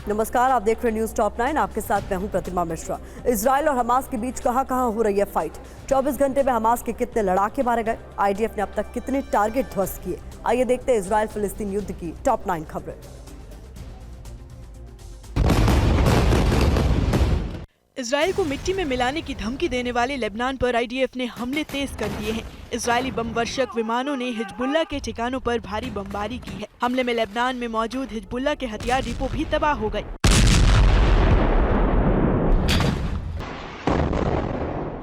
नमस्कार, आप देख रहे हैं न्यूज टॉप 9। आपके साथ मैं हूं प्रतिमा मिश्रा। इजराइल और हमास के बीच कहां हो रही है फाइट? 24 घंटे में हमास के कितने लड़ाके मारे गए? आईडीएफ ने अब तक कितने टारगेट ध्वस्त किए? आइए देखते हैं इजराइल फिलिस्तीन युद्ध की टॉप 9 खबरें। इजराइल को मिट्टी में मिलाने की धमकी देने वाले लेबनान पर आईडीएफ ने हमले तेज कर दिए हैं। इजरायली बम वर्षक विमानों ने हिजबुल्लाह के ठिकानों पर भारी बमबारी की है। हमले में लेबनान में मौजूद हिजबुल्लाह के हथियार डिपो भी तबाह हो गए।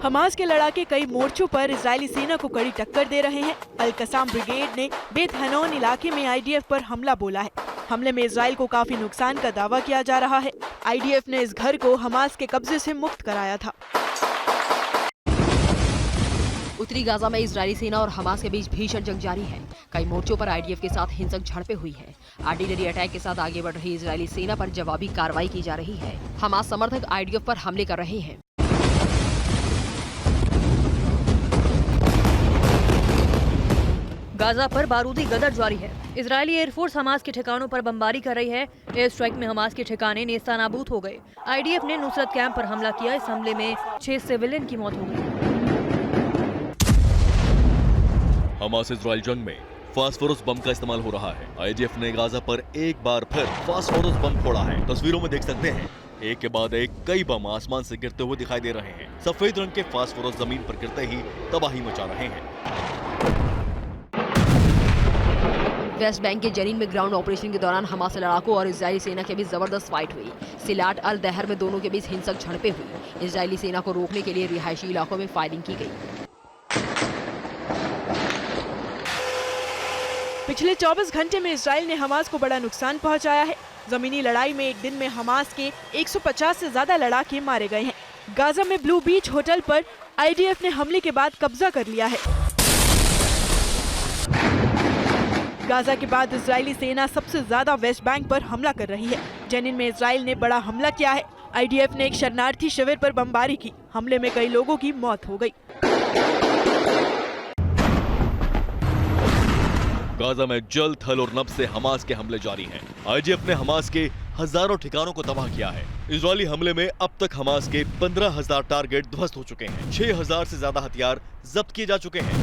हमास के लड़ाके कई मोर्चों पर इजरायली सेना को कड़ी टक्कर दे रहे हैं। अल कसाम ब्रिगेड ने बेत हनौन इलाके में आईडीएफ पर हमला बोला है। हमले में इजराइल को काफी नुकसान का दावा किया जा रहा है। आईडीएफ ने इस घर को हमास के कब्जे से मुक्त कराया था। उत्तरी गाजा में इजरायली सेना और हमास के बीच भीषण जंग जारी है। कई मोर्चों पर आईडीएफ के साथ हिंसक झड़पें हुई है। आर्टिलरी अटैक के साथ आगे बढ़ रही इजरायली सेना पर जवाबी कार्रवाई की जा रही है। हमास समर्थक आईडीएफ पर हमले कर रहे हैं। गाजा पर बारूदी गदर जारी है। इजरायली एयरफोर्स हमास के ठिकानों पर बमबारी कर रही है। एयर स्ट्राइक में हमास के ठिकाने नेस्तनाबूद हो गए। आईडीएफ ने नुसरत कैंप पर हमला किया। इस हमले में 6 सिविलियन की मौत हो गई। हमास इजराइल जंग में फास्फोरस बम का इस्तेमाल हो रहा है। आईडीएफ ने गाजा पर एक बार फिर फास्फोरस बम फोड़ा है। तस्वीरों में देख सकते हैं, एक के बाद एक कई बम आसमान से गिरते हुए दिखाई दे रहे हैं। सफेद रंग के फास्फोरस जमीन पर गिरते ही तबाही मचा रहे हैं। वेस्ट बैंक के जनीन में ग्राउंड ऑपरेशन के दौरान हमास लड़ाकों और इजरायली सेना के बीच जबरदस्त फाइट हुई। सिलाट अल दहर में दोनों के बीच हिंसक झड़पें हुई। इजरायली सेना को रोकने के लिए रिहायशी इलाकों में फायरिंग की गई। पिछले 24 घंटे में इजराइल ने हमास को बड़ा नुकसान पहुंचाया है। जमीनी लड़ाई में एक दिन में हमास के 150 से ज्यादा लड़ाके मारे गए हैं। गाजा में ब्लू बीच होटल पर आईडीएफ ने हमले के बाद कब्जा कर लिया है। गाजा के बाद इजरायली सेना सबसे ज्यादा वेस्ट बैंक पर हमला कर रही है। जनीन में इजराइल ने बड़ा हमला किया है। आईडीएफ ने एक शरणार्थी शिविर पर बमबारी की। हमले में कई लोगों की मौत हो गई। गाजा में जल, थल और नभ से हमास के हमले जारी हैं। आईडीएफ ने हमास के हजारों ठिकानों को तबाह किया है। इजरायली हमले में अब तक हमास के 15,000 टारगेट ध्वस्त हो चुके हैं। 6,000 से ज्यादा हथियार जब्त किए जा चुके हैं।